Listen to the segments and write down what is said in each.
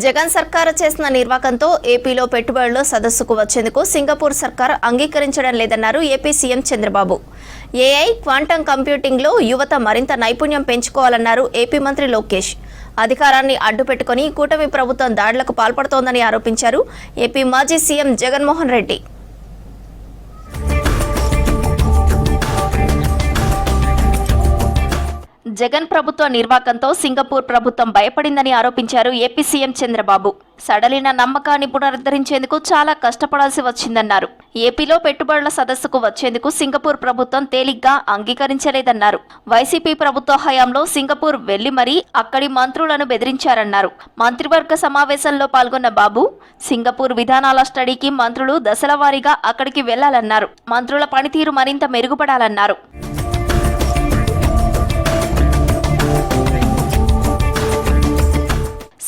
జగన్ సర్కారు చేసిన నిర్వాకంతో ఏపీలో పెట్టుబడుల సదస్సుకు వచ్చేందుకు సింగపూర్ సర్కార్ అంగీకరించడం లేదన్నారు AP CM Chandrababu. AI, quantum కంప్యూటింగ్లో యువత మరింత నైపుణ్యం పెంచుకోవాలన్నారు ఏపీ మంత్రి లోకేష్. అధికారాన్ని అడ్డుపెట్టుకుని కూటమి ప్రభుత్వం దాడులకు పాల్పడుతోందని ఆరోపించారు ఏపీ మాజీ సీఎం జగన్మోహన్ రెడ్డి. జగన్ ప్రభుత్వ నిర్వాకంతో సింగపూర్ ప్రభుత్వం భయపడిందని ఆరోపించారు ఏపీ సీఎం చంద్రబాబు. సడలిన నమ్మకాన్ని పునరుద్ధరించేందుకు చాలా కష్టపడాల్సి వచ్చిందన్నారు. ఏపీలో పెట్టుబడుల సదస్సుకు వచ్చేందుకు సింగపూర్ ప్రభుత్వం తేలిగ్గా అంగీకరించలేదన్నారు. వైసీపీ ప్రభుత్వ హయాంలో సింగపూర్ వెళ్లి మరీ అక్కడి మంత్రులను బెదిరించారన్నారు. మంత్రివర్గ సమావేశంలో పాల్గొన్న బాబు, సింగపూర్ విధానాల స్టడీకి మంత్రులు దశల వారీగా అక్కడికి వెళ్లాలన్నారు. మంత్రుల పనితీరు మరింత మెరుగుపడాలన్నారు.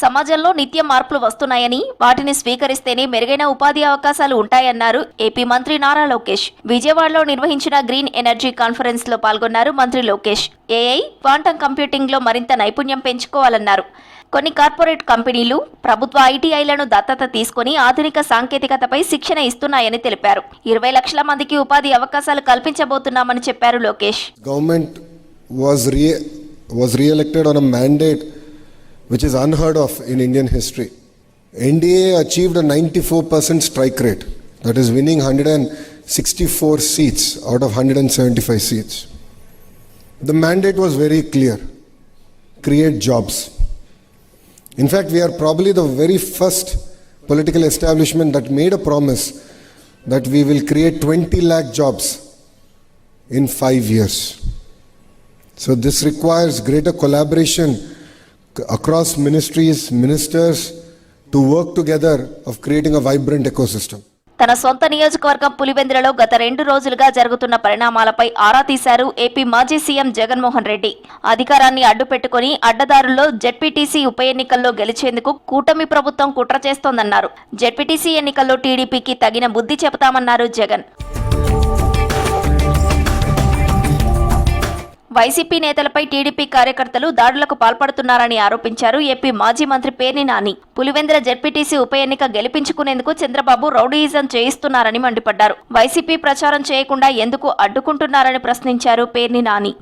సమాజంలో నిత్యం మార్పులు వస్తున్నాయని, వాటిని స్వీకరిస్తేనే మెరుగైన ఉపాధి అవకాశాలు ఉంటాయన్నారు ఏపీ మంత్రి నారా లోకేష్. విజయవాడలో నిర్వహించిన గ్రీన్ ఎనర్జీ కాన్ఫరెన్స్ లో పాల్గొన్నారు మంత్రి లోకేష్. ఏఐ, క్వాంటం కంప్యూటింగ్ లో మరింత నైపుణ్యం పెంచుకోవాలన్నారు. కొన్ని కార్పొరేట్ కంపెనీలు ప్రభుత్వ ఐటీఐలను దత్తత తీసుకుని ఆధునిక సాంకేతికతపై శిక్షణ ఇస్తున్నాయని తెలిపారు. 20 లక్షల మందికి ఉపాధి అవకాశాలు కల్పించబోతున్నామని చెప్పారు Lokesh. Government was re-elected on a mandate which is unheard of in Indian history. NDA achieved a 94% strike rate, that is winning 164 seats out of 175 seats. The mandate was very clear: create jobs. In fact, we are probably the very first political establishment that made a promise that we will create 20 lakh jobs in 5 years. So this requires greater collaboration across ministries, ministers to work together of creating a vibrant ecosystem. తన సొంత నియోజకవర్గం పులివెందులలో గత 2 రోజులుగా జరుగుతున్న పరిణామాలపై ఆరా తీశారు AP మాజీ CM Jaganmohan Reddy. అధికారాన్ని అడ్డుపెట్టుకుని అడ్డదారుల్లో జెడ్పీటీసీ ఉప ఎన్నికల్లో గెలిచేందుకు కూటమి ప్రభుత్వం కుట్ర చేస్తోందన్నారు. జెడ్పీటీసీ ఎన్నికల్లో టీడీపీకి తగిన బుద్ధి చెబుతామన్నారు జగన్. వైసీపీ నేతలపై టీడీపీ కార్యకర్తలు దాడులకు పాల్పడుతున్నారని ఆరోపించారు ఏపీ మాజీ మంత్రి పేర్ని నాని. పులివెందుల జెడ్పీటీసీ ఉప ఎన్నిక గెలిపించుకునేందుకు చంద్రబాబు రౌడీయిజం చేయిస్తున్నారని మండిపడ్డారు. వైసీపీ ప్రచారం చేయకుండా ఎందుకు అడ్డుకుంటున్నారని ప్రశ్నించారు పేర్ని నాని.